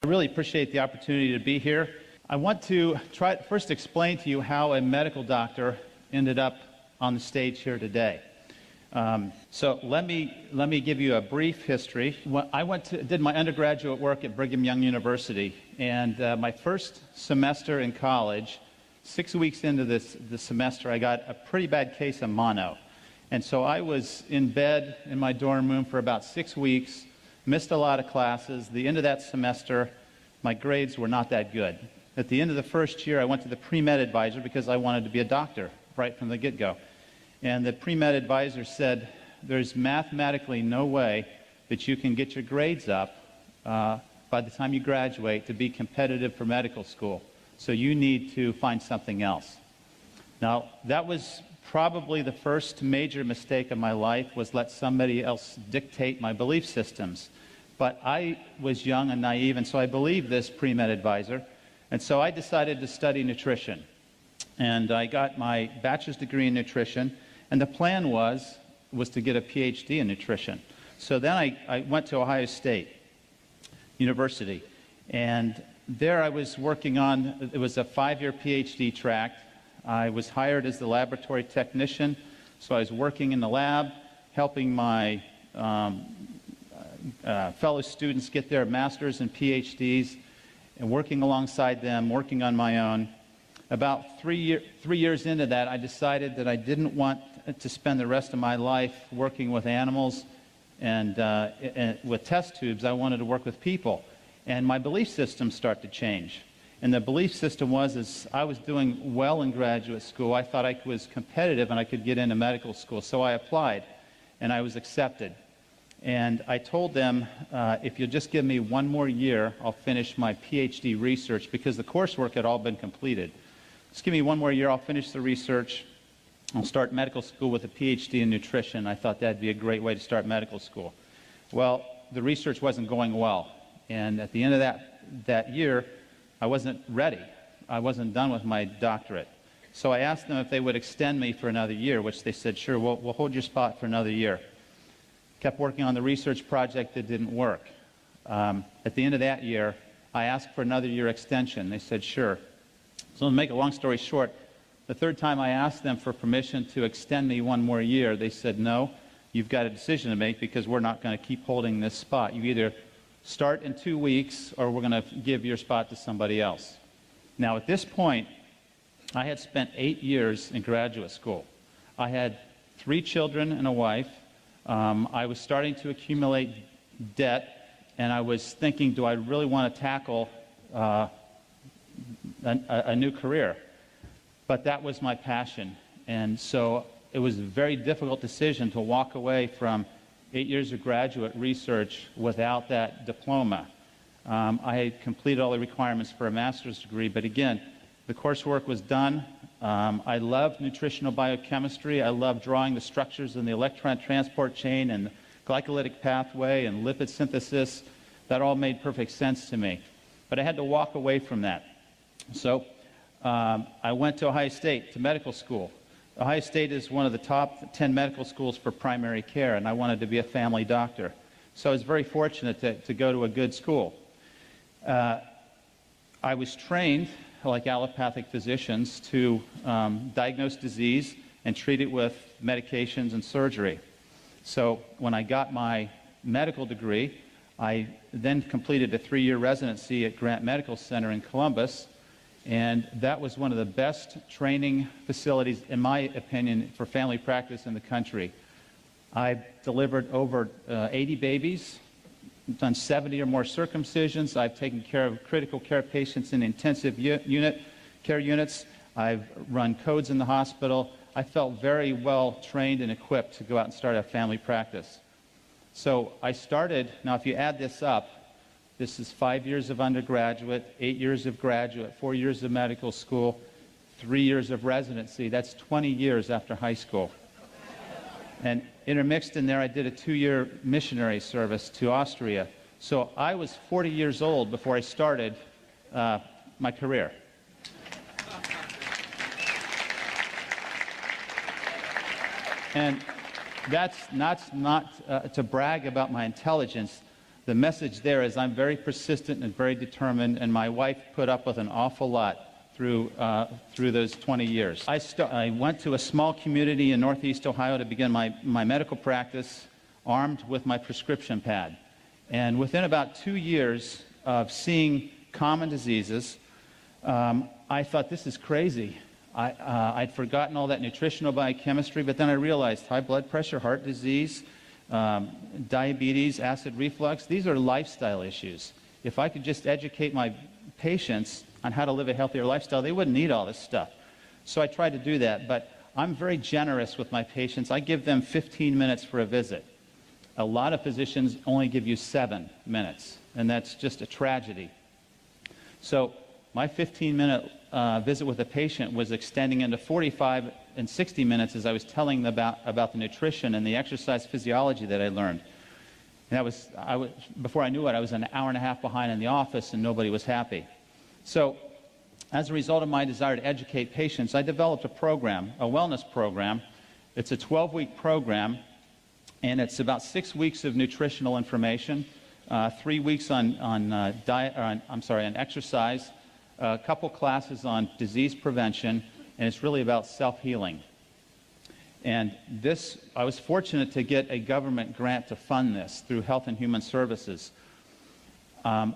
I really appreciate the opportunity to be here. I want to first explain to you how a medical doctor ended up on the stage here today. So let me give you a brief history. I did my undergraduate work at Brigham Young University, and my first semester in college, 6 weeks into the semester, I got a pretty bad case of mono. And so I was in bed in my dorm room for about 6 weeks, missed a lot of classes. The end of that semester, my grades were not that good. At the end of the first year, I went to the pre-med advisor because I wanted to be a doctor right from the get-go. And the pre-med advisor said, there's mathematically no way that you can get your grades up by the time you graduate to be competitive for medical school. So you need to find something else. Now, that was probably the first major mistake of my life, was let somebody else dictate my belief systems. But I was young and naive, and so I believed this pre-med advisor. And so I decided to study nutrition. And I got my bachelor's degree in nutrition, and the plan was to get a PhD in nutrition. So then I went to Ohio State University, and there I was working on, it was a 5-year PhD track. I was hired as the laboratory technician, so I was working in the lab, helping my fellow students get their master's and PhDs, and working alongside them, working on my own. About 3 years into that, I decided that I didn't want to spend the rest of my life working with animals and with test tubes. I wanted to work with people. And my belief system started to change. And the belief system was, I was doing well in graduate school. I thought I was competitive and I could get into medical school. So I applied, and I was accepted. And I told them, if you'll just give me 1 more year, I'll finish my PhD research, because the coursework had all been completed. Just give me 1 more year, I'll finish the research. I'll start medical school with a PhD in nutrition. I thought that'd be a great way to start medical school. Well, the research wasn't going well. And at the end of that year, I wasn't ready. I wasn't done with my doctorate. So I asked them if they would extend me for another year, which they said, sure, we'll hold your spot for another year. Kept working on the research project that didn't work. At the end of that year, I asked for another year extension. They said, sure. So to make a long story short, the third time I asked them for permission to extend me 1 more year, they said, no, you've got a decision to make, because we're not going to keep holding this spot. You either start in 2 weeks, or we're going to give your spot to somebody else. Now, at this point, I had spent 8 years in graduate school. I had 3 children and a wife. I was starting to accumulate debt, and I was thinking, do I really want to tackle a new career? But that was my passion, and so it was a very difficult decision to walk away from 8 years of graduate research without that diploma. I had completed all the requirements for a master's degree, but again, the coursework was done. I loved nutritional biochemistry. I loved drawing the structures in the electron transport chain and the glycolytic pathway and lipid synthesis. That all made perfect sense to me. But I had to walk away from that. So I went to Ohio State to medical school. Ohio State is one of the top 10 medical schools for primary care, and I wanted to be a family doctor. So I was very fortunate to go to a good school. I was trained, like allopathic physicians, to diagnose disease and treat it with medications and surgery. So when I got my medical degree, I then completed a 3-year residency at Grant Medical Center in Columbus, and that was one of the best training facilities, in my opinion, for family practice in the country. I delivered over 80 babies, done 70 or more circumcisions. I've taken care of critical care patients in intensive care units. I've run codes in the hospital. I felt very well trained and equipped to go out and start a family practice. So I started, now if you add this up, this is 5 years of undergraduate, 8 years of graduate, 4 years of medical school, 3 years of residency. That's 20 years after high school. And intermixed in there, I did a 2-year missionary service to Austria. So I was 40 years old before I started my career. And that's not to brag about my intelligence. The message there is I'm very persistent and very determined, and my wife put up with an awful lot through those 20 years. I went to a small community in Northeast Ohio to begin my medical practice, armed with my prescription pad. And within about 2 years of seeing common diseases, I thought, this is crazy. I'd forgotten all that nutritional biochemistry, but then I realized high blood pressure, heart disease, diabetes, acid reflux, these are lifestyle issues. If I could just educate my patients on how to live a healthier lifestyle, they wouldn't need all this stuff. So I tried to do that, but I'm very generous with my patients. I give them 15 minutes for a visit. A lot of physicians only give you 7 minutes, and that's just a tragedy. So my 15-minute visit with a patient was extending into 45 and 60 minutes as I was telling them about the nutrition and the exercise physiology that I learned. And before I knew it, I was an hour and a half behind in the office, and nobody was happy. So as a result of my desire to educate patients, I developed a program, a wellness program. It's a 12-week program, and it's about 6 weeks of nutritional information, 3 weeks on exercise, a couple classes on disease prevention, and it's really about self-healing. And this, I was fortunate to get a government grant to fund this through Health and Human Services. I'm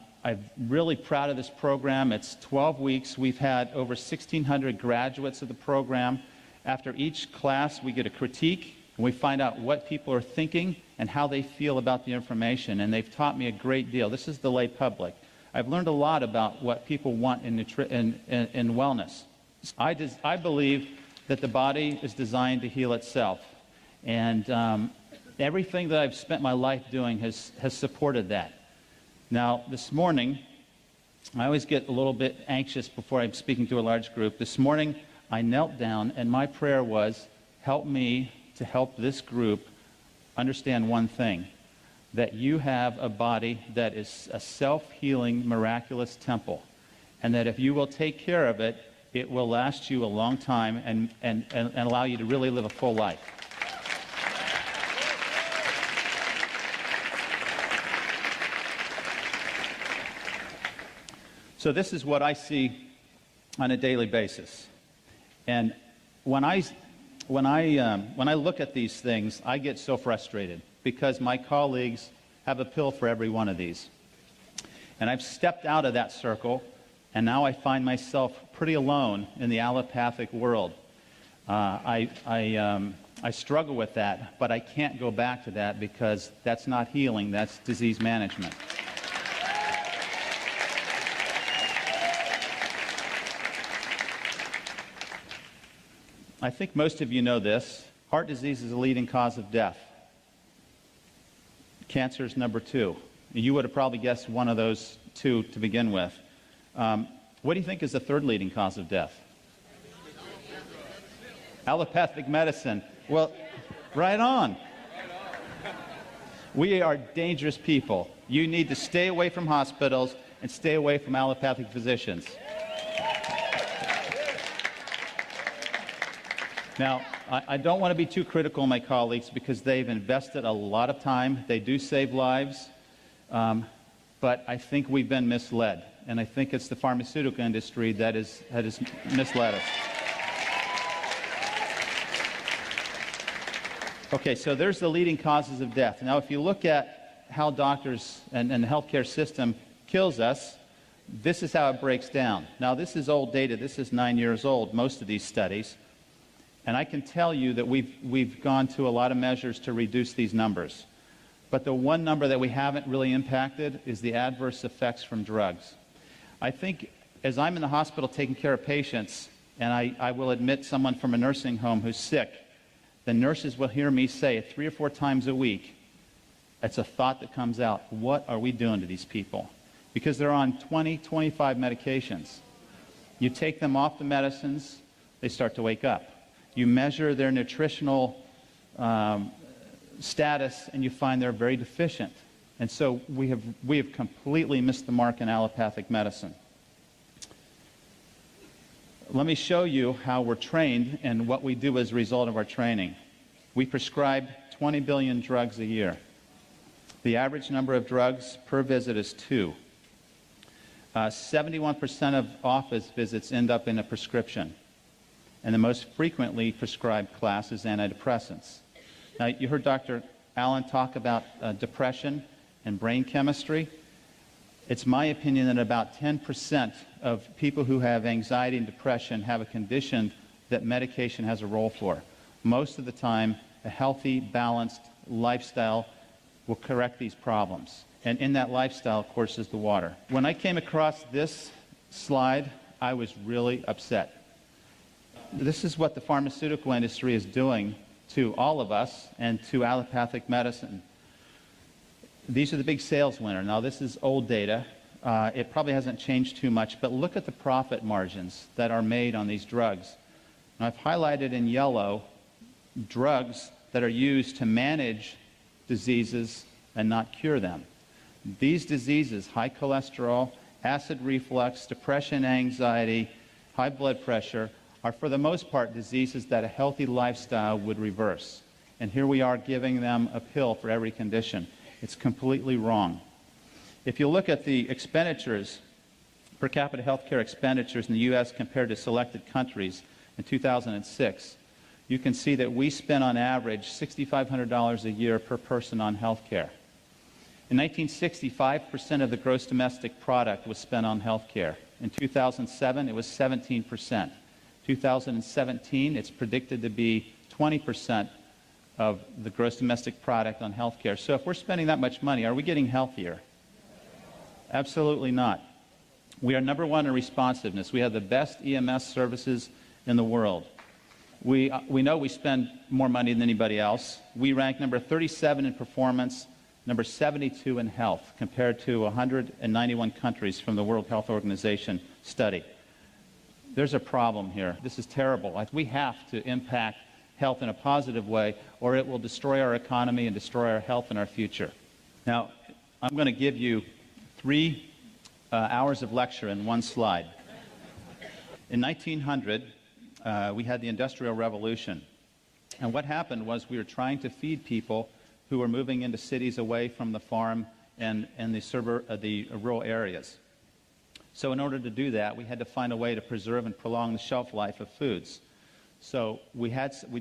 really proud of this program. It's 12 weeks. We've had over 1,600 graduates of the program. After each class, we get a critique, and we find out what people are thinking and how they feel about the information. And they've taught me a great deal. This is the lay public. I've learned a lot about what people want in wellness. I believe that the body is designed to heal itself. And everything that I've spent my life doing has supported that. Now, this morning, I always get a little bit anxious before I'm speaking to a large group. This morning, I knelt down, and my prayer was, help me to help this group understand one thing, that you have a body that is a self-healing, miraculous temple, and that if you will take care of it, it will last you a long time and allow you to really live a full life. So this is what I see on a daily basis. And when I look at these things, I get so frustrated because my colleagues have a pill for every one of these. And I've stepped out of that circle, and now I find myself pretty alone in the allopathic world. I struggle with that, but I can't go back to that because that's not healing, that's disease management. I think most of you know this. Heart disease is the leading cause of death. Cancer is number 2. You would have probably guessed one of those 2 to begin with. What do you think is the 3rd leading cause of death? Allopathic medicine. Well, right on. We are dangerous people. You need to stay away from hospitals and stay away from allopathic physicians. Now, I don't want to be too critical of my colleagues because they've invested a lot of time. They do save lives, but I think we've been misled, and I think it's the pharmaceutical industry that has misled us. Okay, so there's the leading causes of death. Now, if you look at how doctors and the healthcare system kills us, this is how it breaks down. Now, this is old data. This is 9 years old, most of these studies. And I can tell you that we've gone to a lot of measures to reduce these numbers. But the one number that we haven't really impacted is the adverse effects from drugs. I think as I'm in the hospital taking care of patients, and I will admit someone from a nursing home who's sick, the nurses will hear me say it 3 or 4 times a week. It's a thought that comes out. What are we doing to these people? Because they're on 20, 25 medications. You take them off the medicines, they start to wake up. You measure their nutritional status, and you find they're very deficient. And so we have completely missed the mark in allopathic medicine. Let me show you how we're trained and what we do as a result of our training. We prescribe 20 billion drugs a year. The average number of drugs per visit is 2. 71% of office visits end up in a prescription, and the most frequently prescribed class is antidepressants. Now, you heard Dr. Allen talk about depression and brain chemistry. It's my opinion that about 10% of people who have anxiety and depression have a condition that medication has a role for. Most of the time, a healthy, balanced lifestyle will correct these problems. And in that lifestyle, of course, is the water. When I came across this slide, I was really upset. This is what the pharmaceutical industry is doing to all of us and to allopathic medicine. These are the big sales winners. Now, this is old data. It probably hasn't changed too much, but look at the profit margins that are made on these drugs. Now, I've highlighted in yellow drugs that are used to manage diseases and not cure them. These diseases, high cholesterol, acid reflux, depression, anxiety, high blood pressure, are for the most part diseases that a healthy lifestyle would reverse. And here we are giving them a pill for every condition. It's completely wrong. If you look at the expenditures, per capita healthcare expenditures in the U.S. compared to selected countries in 2006, you can see that we spend on average $6,500 a year per person on healthcare. In 1960, 5% of the gross domestic product was spent on healthcare. In 2007, it was 17%. 2017, it's predicted to be 20% of the gross domestic product on healthcare. So if we're spending that much money, are we getting healthier? Absolutely not. We are number one in responsiveness. We have the best EMS services in the world. We know we spend more money than anybody else. We rank number 37 in performance, number 72 in health, compared to 191 countries from the World Health Organization study. There's a problem here. This is terrible. We have to impact health in a positive way, or it will destroy our economy and destroy our health and our future. Now, I'm going to give you 3 hours of lecture in one slide. In 1900, we had the Industrial Revolution. And what happened was we were trying to feed people who were moving into cities away from the farm and the rural areas. So in order to do that, we had to find a way to preserve and prolong the shelf life of foods. So we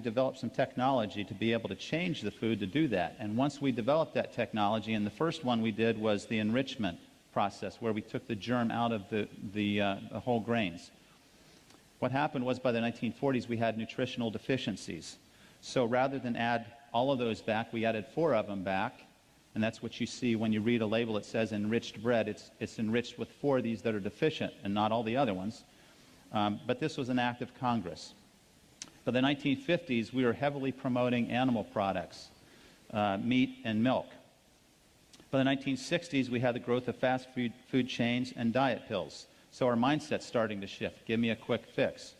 developed some technology to be able to change the food to do that. And once we developed that technology, and the first one we did was the enrichment process, where we took the germ out of the whole grains. What happened was by the 1940s, we had nutritional deficiencies. So rather than add all of those back, we added 4 of them back. And that's what you see when you read a label that says enriched bread. It's enriched with 4 of these that are deficient and not all the other ones. But this was an act of Congress. By the 1950s, we were heavily promoting animal products, meat and milk. By the 1960s, we had the growth of fast food chains and diet pills. So our mindset's starting to shift. Give me a quick fix.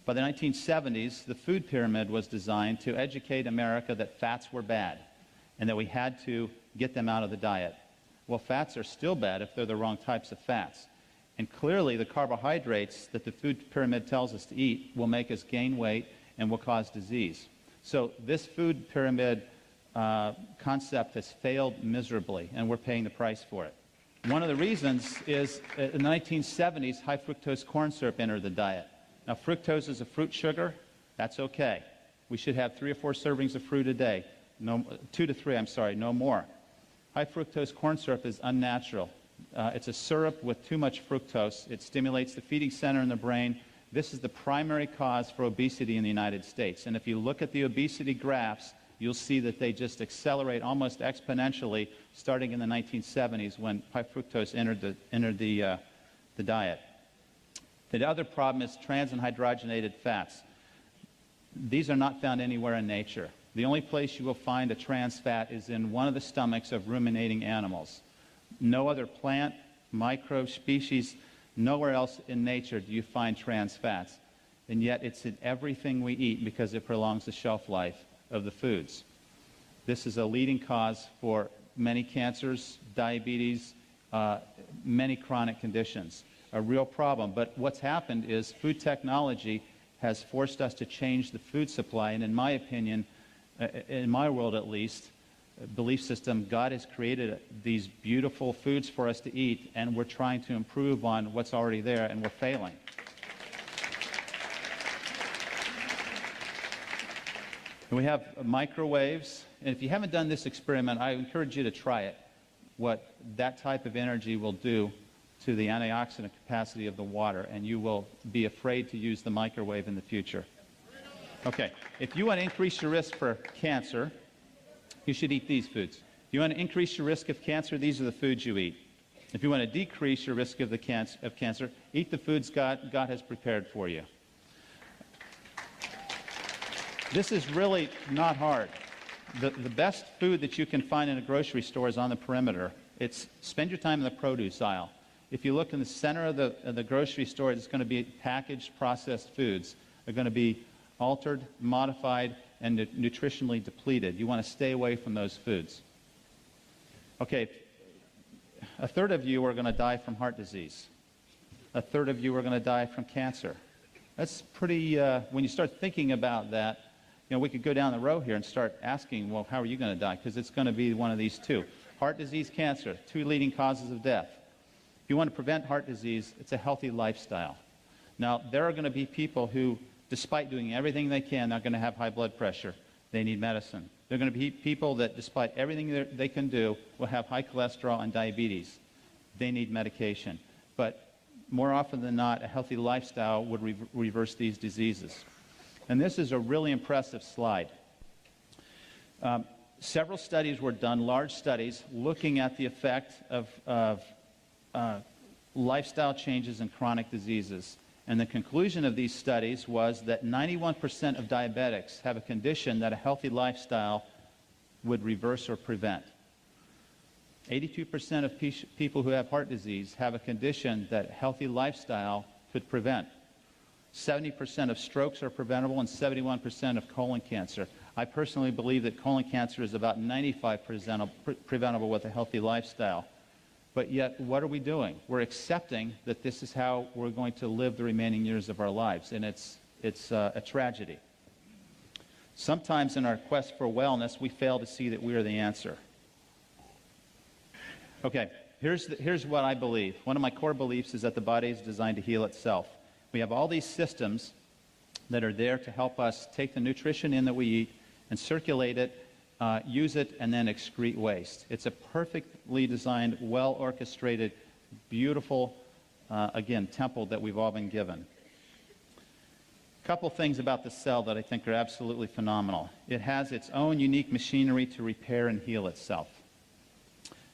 By the 1970s, the food pyramid was designed to educate America that fats were bad and that we had to get them out of the diet. Well, fats are still bad if they're the wrong types of fats. And clearly, the carbohydrates that the food pyramid tells us to eat will make us gain weight and will cause disease. So this food pyramid concept has failed miserably, and we're paying the price for it. One of the reasons is in the 1970s, high fructose corn syrup entered the diet. Now, fructose is a fruit sugar. That's okay. We should have 3 or 4 servings of fruit a day. 2 to 3, I'm sorry, no more. High fructose corn syrup is unnatural. It's a syrup with too much fructose. It stimulates the feeding center in the brain. This is the primary cause for obesity in the United States. And if you look at the obesity graphs, you'll see that they just accelerate almost exponentially starting in the 1970s when high fructose entered the diet. The other problem is trans and hydrogenated fats. These are not found anywhere in nature. The only place you will find a trans fat is in one of the stomachs of ruminating animals. No other plant, microbe, species, nowhere else in nature do you find trans fats. And yet it's in everything we eat because it prolongs the shelf life of the foods. This is a leading cause for many cancers, diabetes, many chronic conditions. A real problem. But what's happened is food technology has forced us to change the food supply, and in my opinion, in my world at least, belief system, God has created these beautiful foods for us to eat, and we're trying to improve on what's already there, and we're failing. And we have microwaves, and if you haven't done this experiment, I encourage you to try it, what that type of energy will do to the antioxidant capacity of the water, and you will be afraid to use the microwave in the future. Okay, if you want to increase your risk for cancer, you should eat these foods. If you want to increase your risk of cancer, these are the foods you eat. If you want to decrease your risk of cancer, eat the foods God has prepared for you. This is really not hard. The best food that you can find in a grocery store is on the perimeter. Spend your time in the produce aisle. If you look in the center of the grocery store, it's going to be packaged, processed foods. They're going to be altered, modified, and nutritionally depleted. You want to stay away from those foods. Okay, a third of you are going to die from heart disease. A third of you are going to die from cancer. That's pretty, when you start thinking about that, we could go down the row here and start asking, well, how are you going to die? Because it's going to be one of these two. Heart disease, cancer, two leading causes of death. If you want to prevent heart disease, it's a healthy lifestyle. Now, there are going to be people who, despite doing everything they can, they're going to have high blood pressure. They need medicine. There are going to be people that, despite everything they can do, will have high cholesterol and diabetes. They need medication. But more often than not, a healthy lifestyle would reverse these diseases. And this is a really impressive slide. Several studies were done, large studies, looking at the effect of lifestyle changes in chronic diseases. And the conclusion of these studies was that 91% of diabetics have a condition that a healthy lifestyle would reverse or prevent. 82% of people who have heart disease have a condition that a healthy lifestyle could prevent. 70% of strokes are preventable, and 71% of colon cancer. I personally believe that colon cancer is about 95% preventable with a healthy lifestyle. But yet, what are we doing? We're accepting that this is how we're going to live the remaining years of our lives, and it's a tragedy. Sometimes in our quest for wellness, we fail to see that we are the answer. Okay, here's what I believe. One of my core beliefs is that the body is designed to heal itself. We have all these systems that are there to help us take the nutrition in that we eat and circulate it, use it, and then excrete waste. It's a perfectly designed, well-orchestrated, beautiful, again, temple that we've all been given. A couple things about the cell that I think are absolutely phenomenal. It has its own unique machinery to repair and heal itself.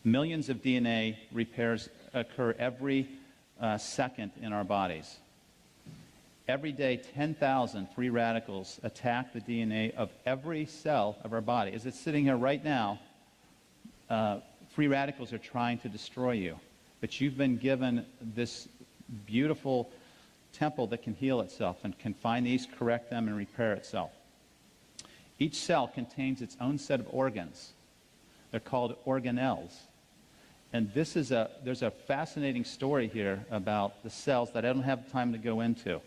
Millions of DNA repairs occur every second in our bodies. Every day, 10,000 free radicals attack the DNA of every cell of our body. As it's sitting here right now, free radicals are trying to destroy you. But you've been given this beautiful temple that can heal itself and can find these, correct them, and repair itself. Each cell contains its own set of organs. They're called organelles. And there's a fascinating story here about the cells that I don't have time to go into.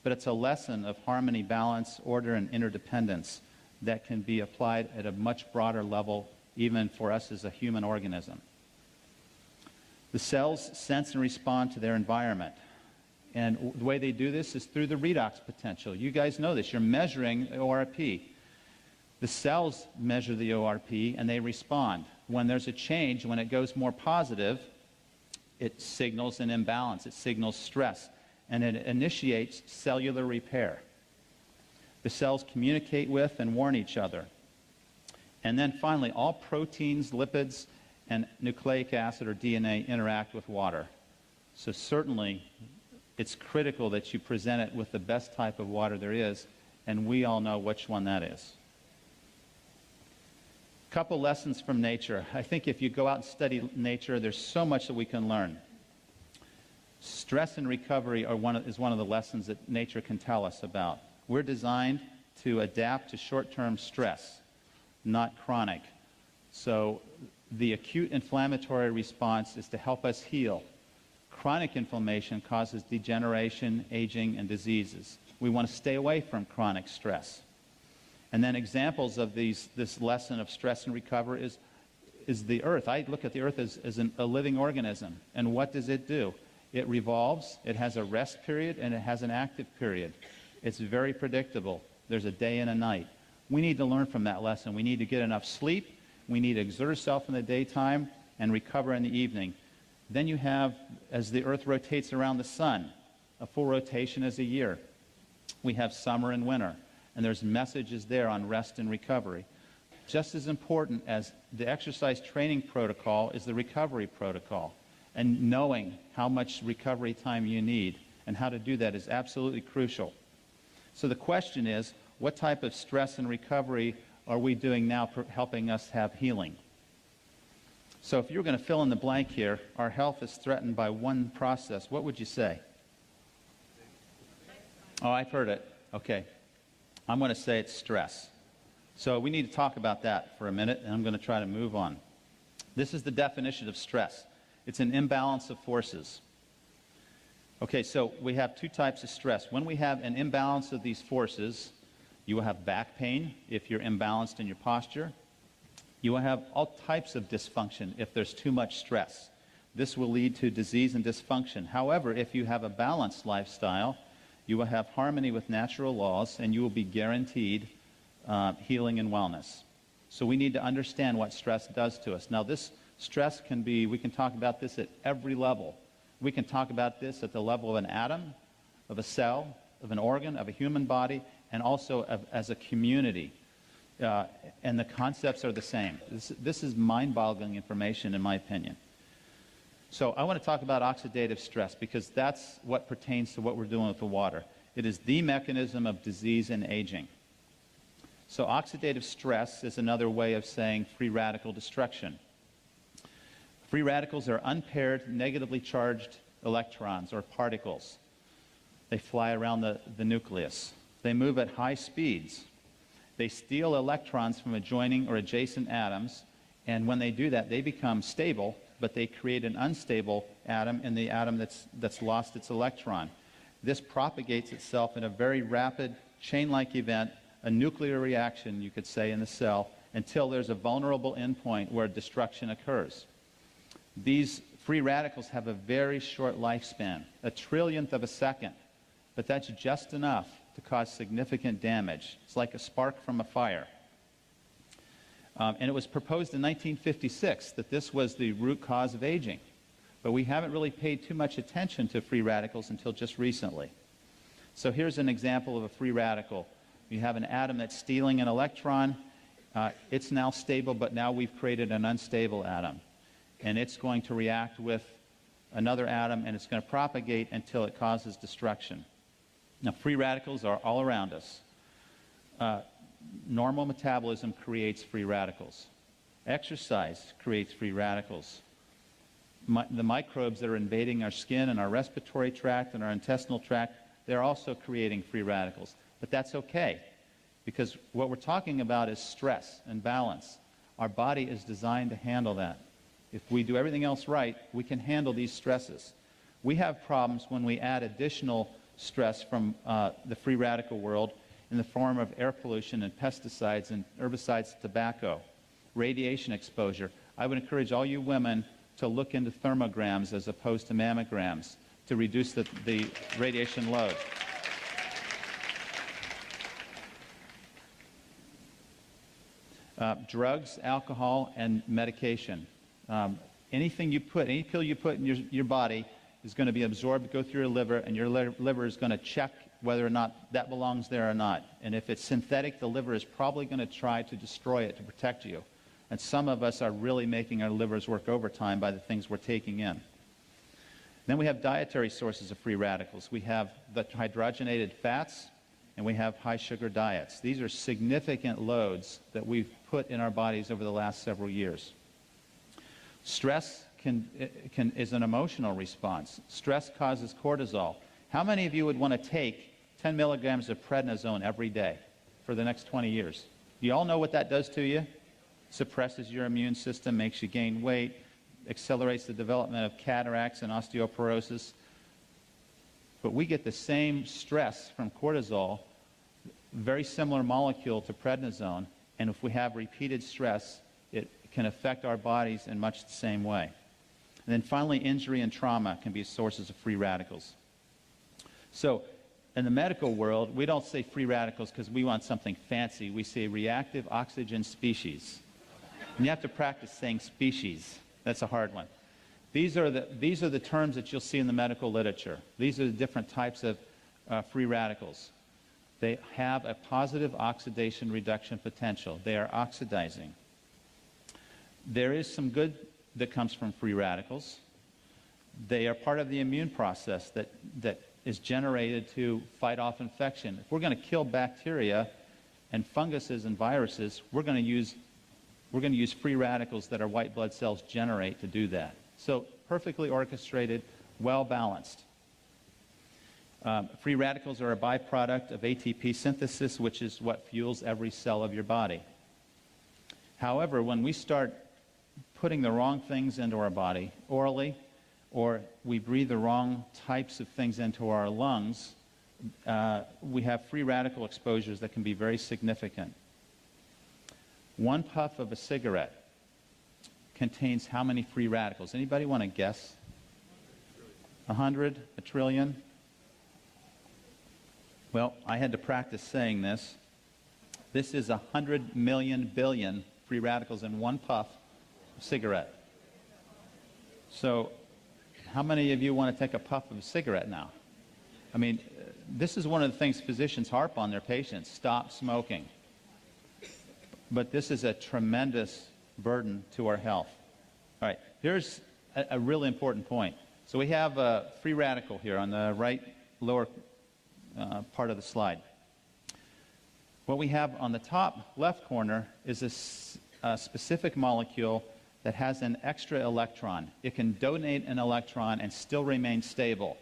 But it's a lesson of harmony, balance, order, and interdependence that can be applied at a much broader level, even for us as a human organism. The cells sense and respond to their environment. And the way they do this is through the redox potential. You guys know this. You're measuring ORP. The cells measure the ORP, and they respond. When there's a change, when it goes more positive, it signals an imbalance. It signals stress. And it initiates cellular repair. The cells communicate with and warn each other. And then finally, all proteins, lipids, and nucleic acid or DNA interact with water. So certainly, it's critical that you present it with the best type of water there is, and we all know which one that is. A couple lessons from nature. I think if you go out and study nature, there's so much that we can learn. Stress and recovery is one of the lessons that nature can tell us about. We're designed to adapt to short-term stress, not chronic. So the acute inflammatory response is to help us heal. Chronic inflammation causes degeneration, aging, and diseases. We want to stay away from chronic stress. And then examples of this lesson of stress and recovery is is the Earth. I look at the Earth as a living organism. And what does it do? It revolves, it has a rest period, and it has an active period. It's very predictable. There's a day and a night. We need to learn from that lesson. We need to get enough sleep. We need to exert ourselves in the daytime and recover in the evening. Then you have, as the Earth rotates around the sun, a full rotation is a year. We have summer and winter, and there's messages there on rest and recovery. Just as important as the exercise training protocol is the recovery protocol. And knowing how much recovery time you need and how to do that is absolutely crucial. So the question is, what type of stress and recovery are we doing now helping us have healing? So if you're going to fill in the blank here, our health is threatened by one process. What would you say? Oh, I've heard it. Okay. I'm going to say it's stress. So we need to talk about that for a minute, and I'm going to try to move on. This is the definition of stress. It's an imbalance of forces. Okay, so we have two types of stress. When we have an imbalance of these forces, you will have back pain if you're imbalanced in your posture. You will have all types of dysfunction if there's too much stress. This will lead to disease and dysfunction. However, if you have a balanced lifestyle, you will have harmony with natural laws, and you will be guaranteed healing and wellness. So we need to understand what stress does to us. Now, this stress can be, we can talk about this at every level. We can talk about this at the level of an atom, of a cell, of an organ, of a human body, and also as a community. And the concepts are the same. This is mind-boggling information, in my opinion. So I want to talk about oxidative stress because that's what pertains to what we're doing with the water. It is the mechanism of disease and aging. So oxidative stress is another way of saying free radical destruction. Free radicals are unpaired, negatively charged electrons or particles. They fly around the nucleus. They move at high speeds. They steal electrons from adjoining or adjacent atoms, and when they do that, they become stable, but they create an unstable atom in the atom that's lost its electron. This propagates itself in a very rapid, chain-like event, a nuclear reaction, you could say, in the cell, until there's a vulnerable endpoint where destruction occurs. These free radicals have a very short lifespan, a trillionth of a second, but that's just enough to cause significant damage. It's like a spark from a fire. And it was proposed in 1956 that this was the root cause of aging, but we haven't really paid too much attention to free radicals until just recently. So here's an example of a free radical. You have an atom that's stealing an electron. It's now stable, but now we've created an unstable atom. And it's going to react with another atom, and it's going to propagate until it causes destruction. Now, free radicals are all around us. Normal metabolism creates free radicals. Exercise creates free radicals. The microbes that are invading our skin and our respiratory tract and our intestinal tract, they're also creating free radicals. But that's okay, because what we're talking about is stress and balance. Our body is designed to handle that. If we do everything else right, we can handle these stresses. We have problems when we add additional stress from the free radical world in the form of air pollution and pesticides and herbicides, tobacco, radiation exposure. I would encourage all you women to look into thermograms as opposed to mammograms to reduce the radiation load. Drugs, alcohol, and medication. Any pill you put in your body is going to be absorbed, go through your liver, and your liver is going to check whether or not that belongs there or not. And if it's synthetic, the liver is probably going to try to destroy it to protect you. And some of us are really making our livers work overtime by the things we're taking in. Then we have dietary sources of free radicals. We have the hydrogenated fats, and we have high sugar diets. These are significant loads that we've put in our bodies over the last several years. Stress is an emotional response. Stress causes cortisol. How many of you would want to take 10 milligrams of prednisone every day for the next 20 years? Do you all know what that does to you? Suppresses your immune system, makes you gain weight, accelerates the development of cataracts and osteoporosis. But we get the same stress from cortisol, very similar molecule to prednisone, and if we have repeated stress, it can affect our bodies in much the same way. And then finally, injury and trauma can be sources of free radicals. So in the medical world, we don't say free radicals because we want something fancy. We say reactive oxygen species. And you have to practice saying species. That's a hard one. These are the terms that you'll see in the medical literature. These are the different types of free radicals. They have a positive oxidation reduction potential. They are oxidizing. There is some good that comes from free radicals. They are part of the immune process that is generated to fight off infection. If we're going to kill bacteria and funguses and viruses, we're going to use free radicals that our white blood cells generate to do that. So perfectly orchestrated, well balanced. Free radicals are a byproduct of ATP synthesis, which is what fuels every cell of your body. However, when we start putting the wrong things into our body orally, or we breathe the wrong types of things into our lungs, we have free radical exposures that can be very significant. One puff of a cigarette contains how many free radicals? Anybody want to guess? 100? A trillion? Well, I had to practice saying this. This is 100 million billion free radicals in one puff of cigarette. So how many of you want to take a puff of a cigarette now? I mean, this is one of the things physicians harp on their patients: stop smoking. But this is a tremendous burden to our health. All right, here's a really important point. So we have a free radical here on the right lower part of the slide. What we have on the top left corner is a specific molecule that has an extra electron. It can donate an electron and still remain stable.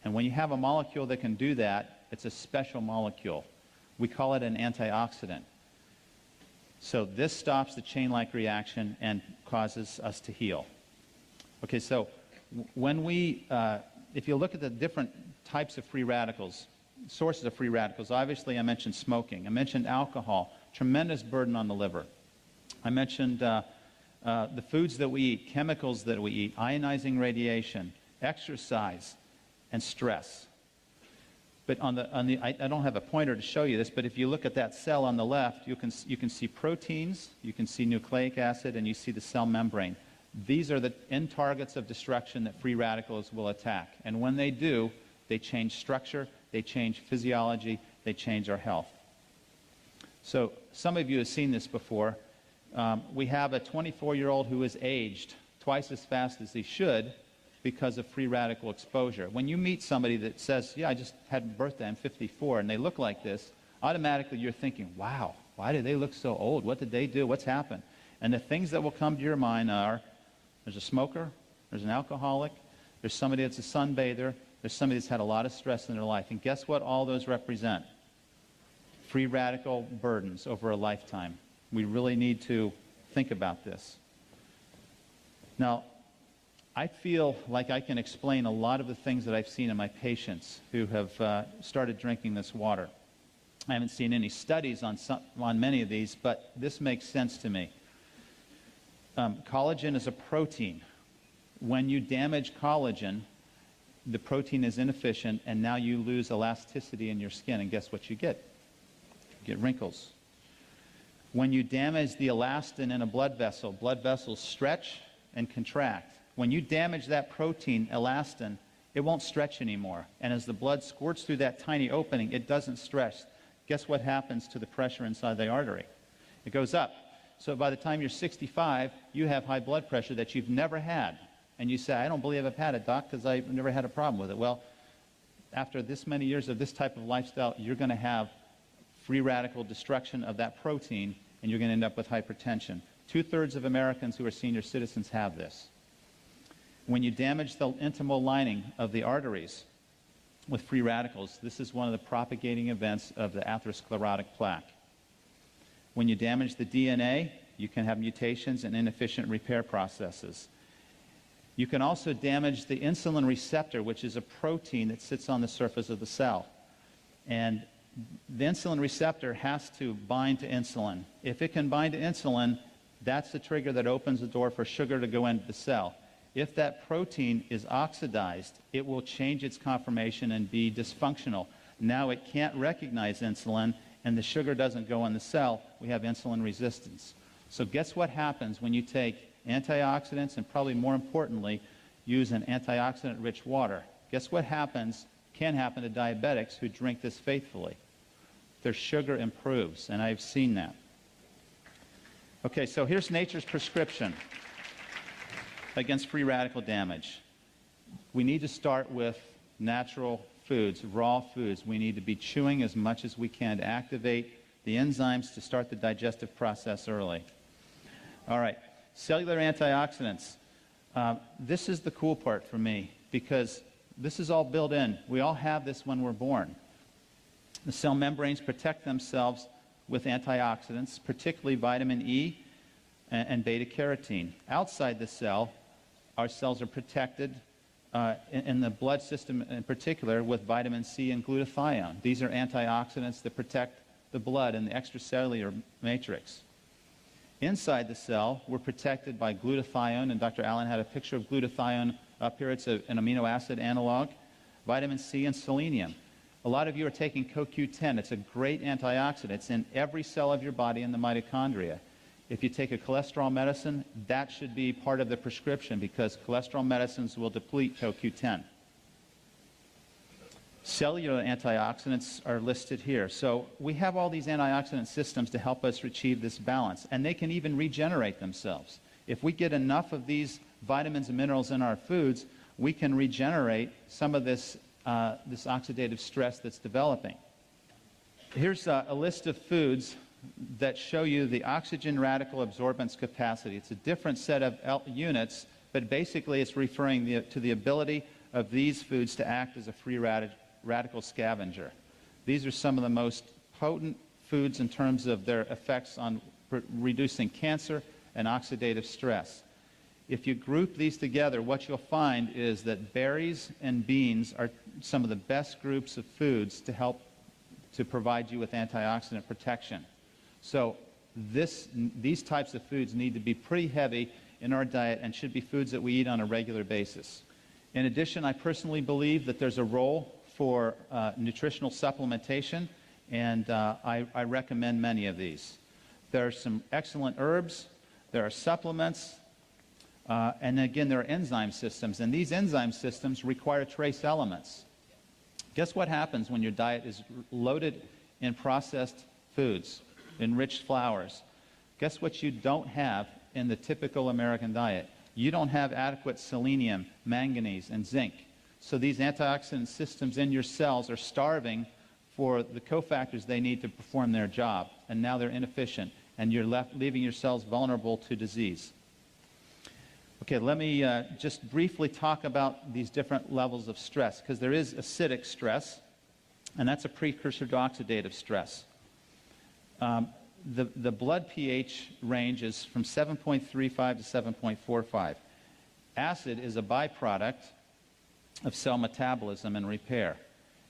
And when you have a molecule that can do that, it's a special molecule. We call it an antioxidant. So this stops the chain-like reaction and causes us to heal. Okay, so when if you look at the different types of free radicals, sources of free radicals, obviously I mentioned smoking. I mentioned alcohol, tremendous burden on the liver. I mentioned the foods that we eat, chemicals that we eat, ionizing radiation, exercise, and stress. But I don't have a pointer to show you this, but if you look at that cell on the left, you can see proteins, you can see nucleic acid, and you see the cell membrane. These are the end targets of destruction that free radicals will attack. And when they do, they change structure, they change physiology, they change our health. So some of you have seen this before. We have a 24-year-old who is aged twice as fast as he should because of free radical exposure. When you meet somebody that says, yeah, I just had a birthday, I'm 54, and they look like this, automatically you're thinking, wow, why do they look so old? What did they do? What's happened? And the things that will come to your mind are, there's a smoker, there's an alcoholic, there's somebody that's a sunbather, there's somebody that's had a lot of stress in their life. And guess what all those represent? Free radical burdens over a lifetime. We really need to think about this. Now, I feel like I can explain a lot of the things that I've seen in my patients who have started drinking this water. I haven't seen any studies on many of these, but this makes sense to me. Collagen is a protein. When you damage collagen, the protein is inefficient, and now you lose elasticity in your skin, and guess what you get? You get wrinkles. When you damage the elastin in a blood vessels stretch and contract. When you damage that protein, elastin, it won't stretch anymore. And as the blood squirts through that tiny opening, it doesn't stretch. Guess what happens to the pressure inside the artery? It goes up. So by the time you're 65, you have high blood pressure that you've never had. And you say, I don't believe I've had it, doc, because I've never had a problem with it. Well, after this many years of this type of lifestyle, you're going to have free radical destruction of that protein, and you're going to end up with hypertension. 2/3 of Americans who are senior citizens have this. When you damage the intimal lining of the arteries with free radicals, this is one of the propagating events of the atherosclerotic plaque. When you damage the DNA, you can have mutations and inefficient repair processes. You can also damage the insulin receptor, which is a protein that sits on the surface of the cell. And the insulin receptor has to bind to insulin. If it can bind to insulin, That's the trigger that opens the door for sugar to go into the cell. If that protein is oxidized, it will change its conformation and be dysfunctional. Now it can't recognize insulin, and the sugar doesn't go in the cell. We have insulin resistance. So guess what happens when you take antioxidants and, probably more importantly, use an antioxidant-rich water? Guess what can happen to diabetics who drink this faithfully? Their sugar improves, and I've seen that. Okay, so here's nature's prescription against free radical damage. We need to start with natural foods, raw foods. We need to be chewing as much as we can to activate the enzymes to start the digestive process early. All right, cellular antioxidants. This is the cool part for me, because this is all built in. We all have this when we're born. The cell membranes protect themselves with antioxidants, particularly vitamin E and beta-carotene. Outside the cell, our cells are protected in the blood system in particular with vitamin C and glutathione. These are antioxidants that protect the blood and the extracellular matrix. Inside the cell, we're protected by glutathione, and Dr. Allen had a picture of glutathione up here. It's an amino acid analog, vitamin C, and selenium. A lot of you are taking CoQ10. It's a great antioxidant. It's in every cell of your body in the mitochondria. If you take a cholesterol medicine, that should be part of the prescription, because cholesterol medicines will deplete CoQ10. Cellular antioxidants are listed here. So we have all these antioxidant systems to help us achieve this balance, and they can even regenerate themselves. If we get enough of these vitamins and minerals in our foods, we can regenerate some of this oxidative stress that's developing. Here's a list of foods that show you the oxygen radical absorbance capacity. It's a different set of units, but basically it's referring to the ability of these foods to act as a free radical scavenger. These are some of the most potent foods in terms of their effects on reducing cancer and oxidative stress. If you group these together, what you'll find is that berries and beans are some of the best groups of foods to help to provide you with antioxidant protection. So these types of foods need to be pretty heavy in our diet and should be foods that we eat on a regular basis. In addition, I personally believe that there's a role for nutritional supplementation, and I recommend many of these. There are some excellent herbs, there are supplements, and again, there are enzyme systems, and these enzyme systems require trace elements. Guess what happens when your diet is loaded in processed foods, enriched flours? Guess what you don't have in the typical American diet? You don't have adequate selenium, manganese, and zinc. So these antioxidant systems in your cells are starving for the cofactors they need to perform their job, and now they're inefficient, and you're leaving your cells vulnerable to disease. Okay, let me just briefly talk about these different levels of stress, because there is acidic stress, and that's a precursor to oxidative stress. The blood pH range is from 7.35 to 7.45. Acid is a byproduct of cell metabolism and repair.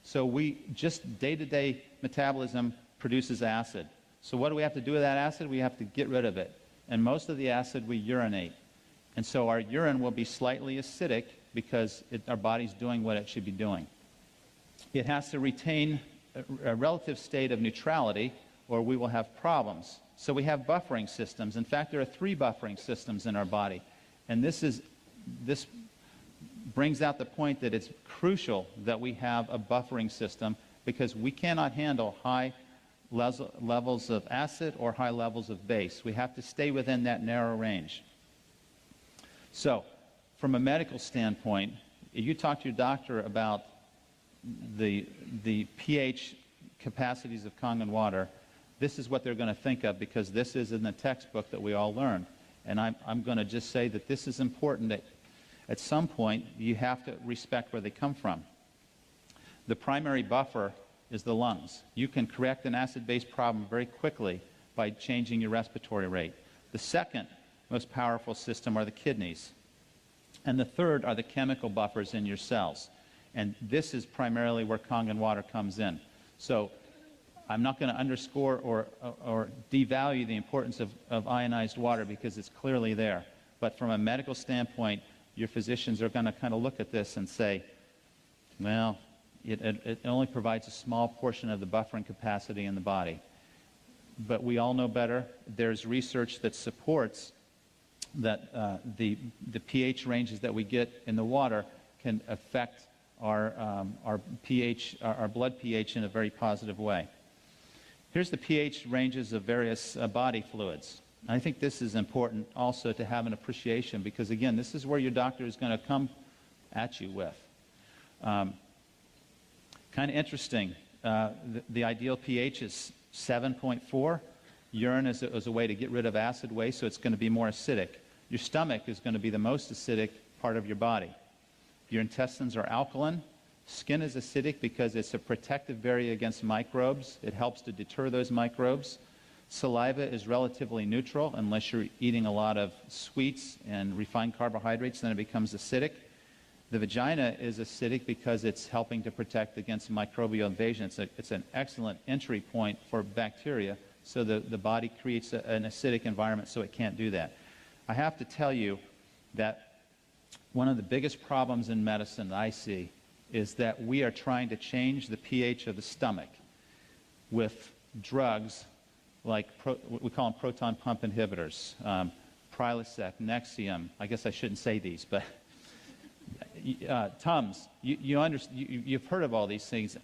So just day-to-day metabolism produces acid. So what do we have to do with that acid? We have to get rid of it. And most of the acid we urinate. And so our urine will be slightly acidic because our body's doing what it should be doing. It has to retain a relative state of neutrality, or we will have problems. So we have buffering systems. In fact, there are 3 buffering systems in our body. And this brings out the point that it's crucial that we have a buffering system, because we cannot handle high levels of acid or high levels of base. We have to stay within that narrow range. So, from a medical standpoint, if you talk to your doctor about the pH capacities of Kangen water, this is what they're going to think of, because this is in the textbook that we all learn. And I'm going to just say that this is important, that at some point you have to respect where they come from. The primary buffer is the lungs. You can correct an acid-base problem very quickly by changing your respiratory rate. The second most powerful system are the kidneys. And the third are the chemical buffers in your cells. And this is primarily where Kangen water comes in. So I'm not going to underscore or devalue the importance of ionized water because it's clearly there. But from a medical standpoint, your physicians are going to kind of look at this and say, well, it only provides a small portion of the buffering capacity in the body. But we all know better. There's research that supports that the pH ranges that we get in the water can affect our pH, our blood pH in a very positive way. Here's the pH ranges of various body fluids. I think this is important also to have an appreciation because, again, this is where your doctor is going to come at you with. Kind of interesting. The ideal pH is 7.4. Urine is a way to get rid of acid waste, so it's going to be more acidic. Your stomach is going to be the most acidic part of your body. Your intestines are alkaline. Skin is acidic because it's a protective barrier against microbes. It helps to deter those microbes. Saliva is relatively neutral unless you're eating a lot of sweets and refined carbohydrates, then it becomes acidic. The vagina is acidic because it's helping to protect against microbial invasion. It's an excellent entry point for bacteria, so the body creates an acidic environment so it can't do that. I have to tell you that one of the biggest problems in medicine that I see is that we are trying to change the pH of the stomach with drugs like, we call them proton pump inhibitors, Prilosec, Nexium. I guess I shouldn't say these, but Tums. You've heard of all these things.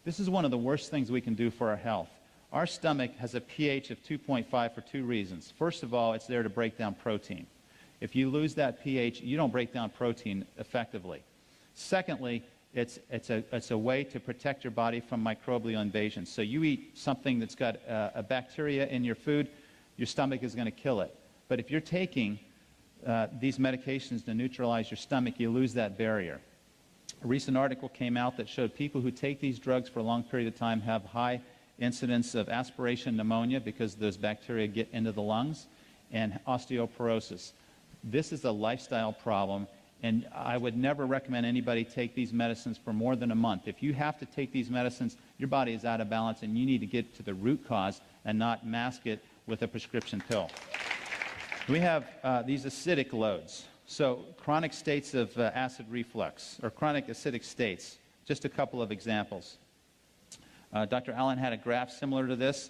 This is one of the worst things we can do for our health. Our stomach has a pH of 2.5 for two reasons. First of all, it's there to break down protein. If you lose that pH, you don't break down protein effectively. Secondly, it's a way to protect your body from microbial invasion. So you eat something that's got a bacteria in your food, your stomach is going to kill it. But if you're taking these medications to neutralize your stomach, you lose that barrier. A recent article came out that showed people who take these drugs for a long period of time have high incidence of aspiration pneumonia because those bacteria get into the lungs, and osteoporosis. This is a lifestyle problem, and I would never recommend anybody take these medicines for more than a month. If you have to take these medicines, your body is out of balance, and you need to get to the root cause and not mask it with a prescription pill. We have these acidic loads. So chronic states of acid reflux, or chronic acidic states. Just a couple of examples. Dr. Allen had a graph similar to this.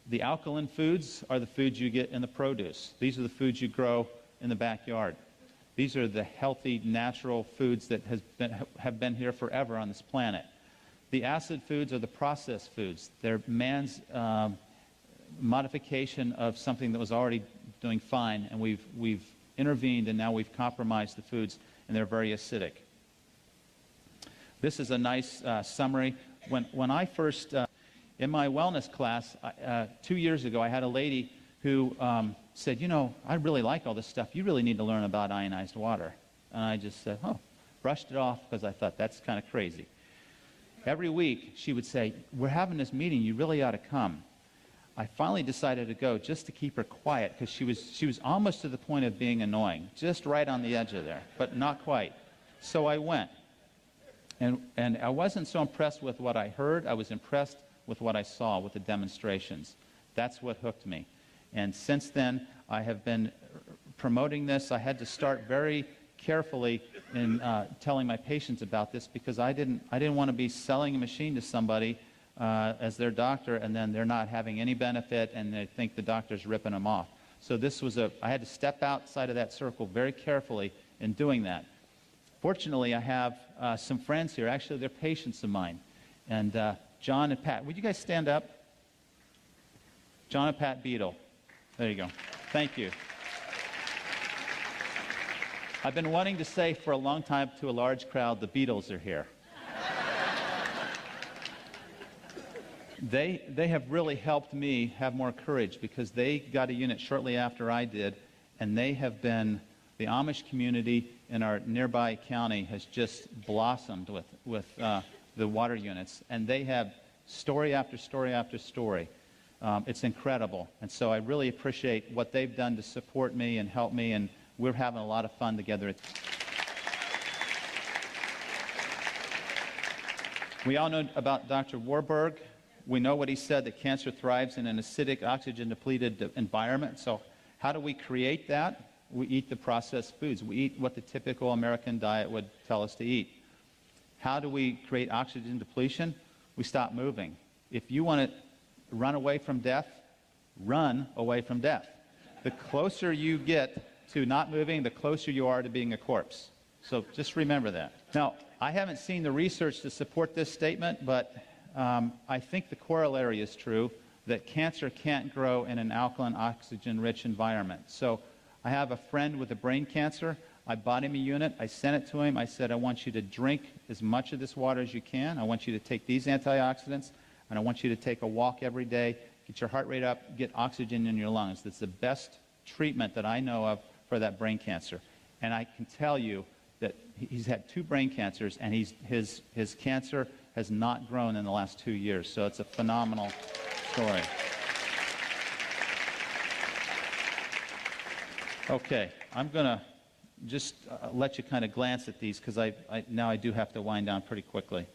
The alkaline foods are the foods you get in the produce. These are the foods you grow in the backyard. These are the healthy, natural foods that have been here forever on this planet. The acid foods are the processed foods. They're man's modification of something that was already doing fine, and we've intervened, and now we've compromised the foods, and they're very acidic. This is a nice summary. When I first, in my wellness class 2 years ago, I had a lady who said, you know, I really like all this stuff. You really need to learn about ionized water. And I just said, oh, brushed it off because I thought that's kind of crazy. Every week she would say, we're having this meeting, you really ought to come. I finally decided to go just to keep her quiet because she was almost to the point of being annoying, just right on the edge of there, but not quite. So I went. And I wasn't so impressed with what I heard. I was impressed with what I saw with the demonstrations. That's what hooked me. And since then, I have been promoting this. I had to start very carefully in telling my patients about this because I didn't want to be selling a machine to somebody as their doctor, and then they're not having any benefit, and they think the doctor's ripping them off. So this was I had to step outside of that circle very carefully in doing that. Fortunately, I have some friends here. Actually, they're patients of mine. And John and Pat. Would you guys stand up? John and Pat Beadle. There you go. Thank you. I've been wanting to say for a long time to a large crowd, the Beatles are here. They have really helped me have more courage because they got a unit shortly after I did, and they have been, the Amish community in our nearby county has just blossomed with the water units, and they have story after story after story. It's incredible, and so I really appreciate what they've done to support me and help me, and we're having a lot of fun together. We all know about Dr. Warburg. We know what he said, that cancer thrives in an acidic, oxygen-depleted environment. So how do we create that? We eat the processed foods. We eat what the typical American diet would tell us to eat. How do we create oxygen depletion? We stop moving. If you want to run away from death, run away from death. The closer you get to not moving, the closer you are to being a corpse. So just remember that. Now, I haven't seen the research to support this statement, but I think the corollary is true, that cancer can't grow in an alkaline, oxygen-rich environment. So I have a friend with a brain cancer. I bought him a unit. I sent it to him. I said, I want you to drink as much of this water as you can. I want you to take these antioxidants, and I want you to take a walk every day, get your heart rate up, get oxygen in your lungs. That's the best treatment that I know of for that brain cancer. And I can tell you that he's had 2 brain cancers, and his cancer has not grown in the last 2 years. So it's a phenomenal story. Okay, I'm going to just let you kind of glance at these, because now I do have to wind down pretty quickly.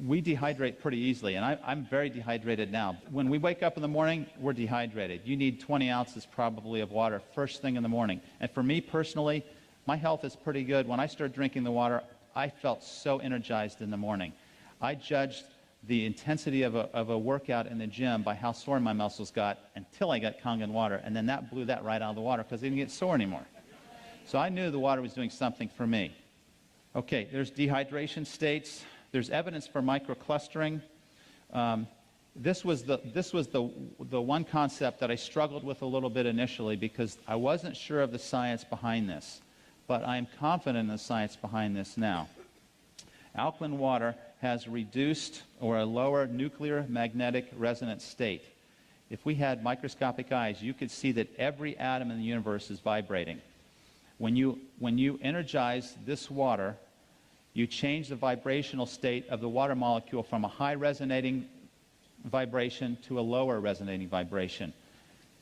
We dehydrate pretty easily, and I'm very dehydrated now. When we wake up in the morning, we're dehydrated. You need 20 ounces probably of water first thing in the morning. And for me personally, my health is pretty good. When I started drinking the water, I felt so energized in the morning. I judged the intensity of a workout in the gym by how sore my muscles got until I got Kangen water, and then that blew that right out of the water because I didn't get sore anymore. So I knew the water was doing something for me. Okay, there's dehydration states. There's evidence for microclustering. This was the one concept that I struggled with a little bit initially because I wasn't sure of the science behind this, but I'm confident in the science behind this now. Alkaline water has reduced or a lower nuclear magnetic resonance state. If we had microscopic eyes, you could see that every atom in the universe is vibrating. When you energize this water, you change the vibrational state of the water molecule from a high resonating vibration to a lower resonating vibration.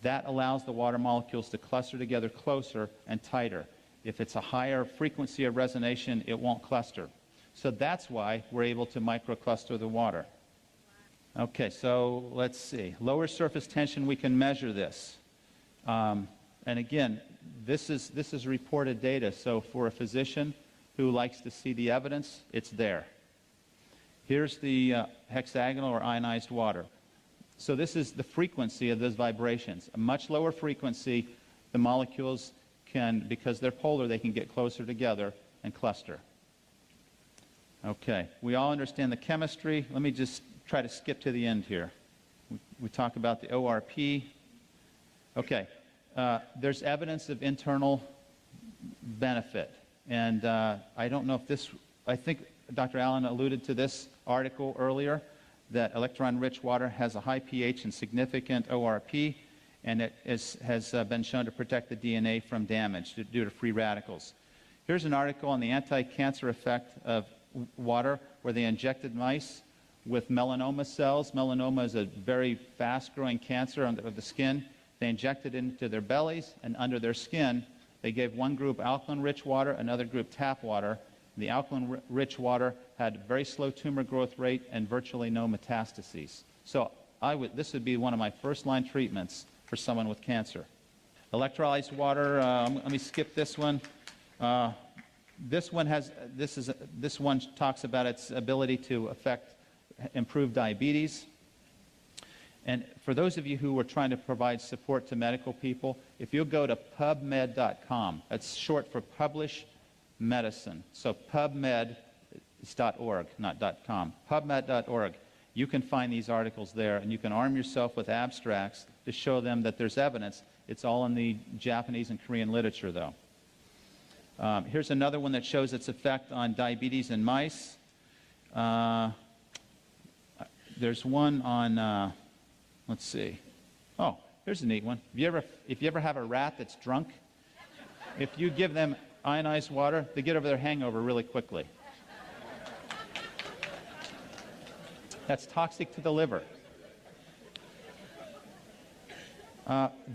That allows the water molecules to cluster together closer and tighter. If it's a higher frequency of resonation, it won't cluster. So that's why we're able to microcluster the water. Okay, so let's see. Lower surface tension, we can measure this. And again, this is reported data. So for a physician who likes to see the evidence, it's there. Here's the hexagonal or ionized water. So this is the frequency of those vibrations. A much lower frequency, the molecules can, because they're polar, they can get closer together and cluster. Okay, we all understand the chemistry. Let me just try to skip to the end here. We talk about the ORP. Okay, there's evidence of internal benefit. And I don't know if this, I think Dr. Allen alluded to this article earlier, that electron-rich water has a high pH and significant ORP, and it has been shown to protect the DNA from damage due to free radicals. Here's an article on the anti-cancer effect of water where they injected mice with melanoma cells. Melanoma is a very fast-growing cancer of the skin. They injected it into their bellies and under their skin. They gave one group alkaline-rich water, another group tap water. The alkaline-rich water had very slow tumor growth rate and virtually no metastases. So this would be one of my first-line treatments for someone with cancer. Electrolyzed water, let me skip this one. This one talks about its ability to improve diabetes. And for those of you who are trying to provide support to medical people, if you'll go to PubMed.com, that's short for Publish Medicine. So PubMed is .org, not .com. PubMed.org. You can find these articles there, and you can arm yourself with abstracts to show them that there's evidence. It's all in the Japanese and Korean literature, though. Here's another one that shows its effect on diabetes in mice. There's one on, let's see. Oh, here's a neat one. If you ever have a rat that's drunk, if you give them ionized water, they get over their hangover really quickly. That's toxic to the liver.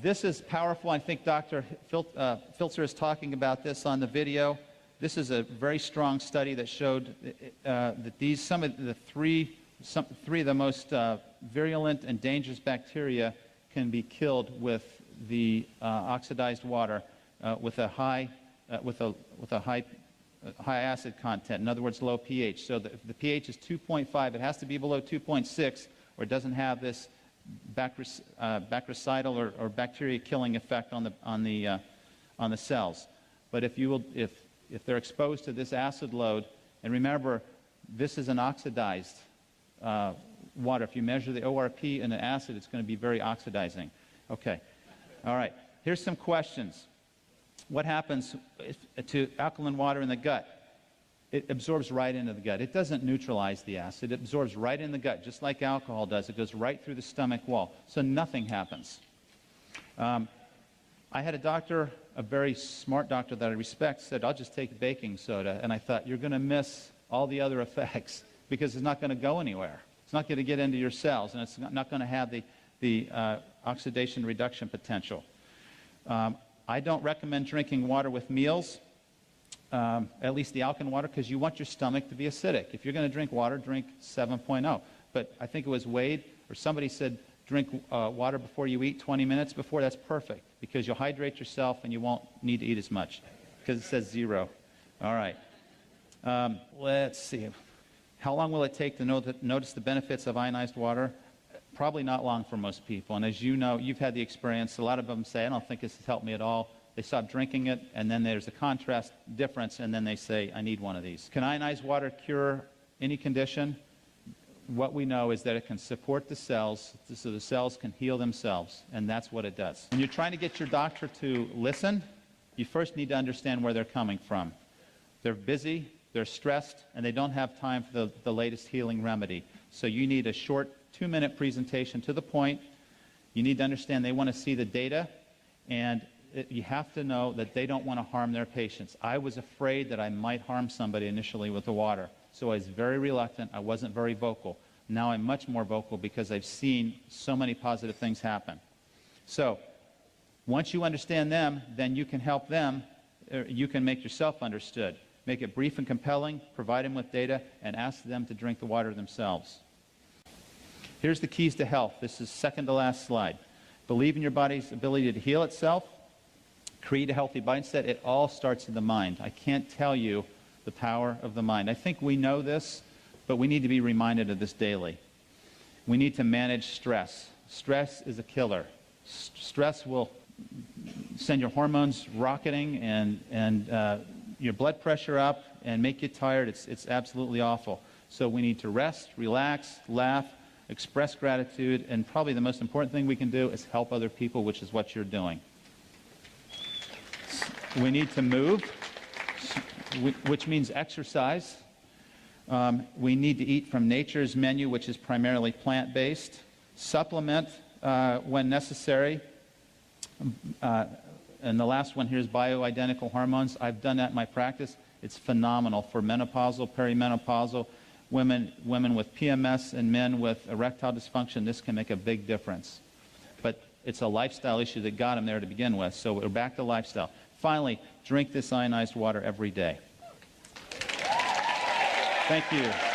This is powerful. I think Dr. Filzer is talking about this on the video. This is a very strong study that showed that three of the most virulent and dangerous bacteria can be killed with the oxidized water with a high acid content. In other words, low pH. So if the pH is 2.5, it has to be below 2.6, or it doesn't have this bactericidal or bacteria-killing effect on the cells. But if they're exposed to this acid load, and remember, this is an oxidized water. If you measure the ORP in the acid, it's going to be very oxidizing. Okay. All right. Here's some questions. What happens to alkaline water in the gut? It absorbs right into the gut. It doesn't neutralize the acid. It absorbs right in the gut, just like alcohol does. It goes right through the stomach wall. So nothing happens. I had a doctor, a very smart doctor that I respect, said, I'll just take baking soda. And I thought, you're going to miss all the other effects because it's not going to go anywhere. It's not going to get into your cells, and it's not going to have the oxidation reduction potential. I don't recommend drinking water with meals, at least the alkaline water, because you want your stomach to be acidic. If you're going to drink water, drink 7.0. But I think it was Wade or somebody said drink water before you eat 20 minutes before. That's perfect because you'll hydrate yourself and you won't need to eat as much because it says 0. All right. Let's see. How long will it take to notice the benefits of ionized water? Probably not long for most people. And as you know, you've had the experience. A lot of them say, I don't think this has helped me at all. They stop drinking it, and then there's a contrast difference, and then they say, I need one of these. Can ionized water cure any condition? What we know is that it can support the cells so the cells can heal themselves, and that's what it does. When you're trying to get your doctor to listen, you first need to understand where they're coming from. They're busy, they're stressed, and they don't have time for the latest healing remedy. So you need a short 2-minute presentation to the point. You need to understand they want to see the data, and you have to know that they don't want to harm their patients. I was afraid that I might harm somebody initially with the water, so I was very reluctant. I wasn't very vocal. Now I'm much more vocal because I've seen so many positive things happen. So once you understand them, then you can help them. You can make yourself understood. Make it brief and compelling, provide them with data, and ask them to drink the water themselves. Here's the keys to health. This is second to last slide. Believe in your body's ability to heal itself. Create a healthy mindset. It all starts in the mind. I can't tell you the power of the mind. I think we know this, but we need to be reminded of this daily. We need to manage stress. Stress is a killer. Stress will send your hormones rocketing and your blood pressure up and make you tired. It's absolutely awful. So we need to rest, relax, laugh, express gratitude, and probably the most important thing we can do is help other people, which is what you're doing. We need to move, which means exercise. We need to eat from nature's menu, which is primarily plant-based. Supplement when necessary. And the last one here is bioidentical hormones. I've done that in my practice. It's phenomenal for menopausal, perimenopausal, women with PMS and men with erectile dysfunction. This can make a big difference. But it's a lifestyle issue that got them there to begin with. So we're back to lifestyle. Finally, drink this ionized water every day. Thank you.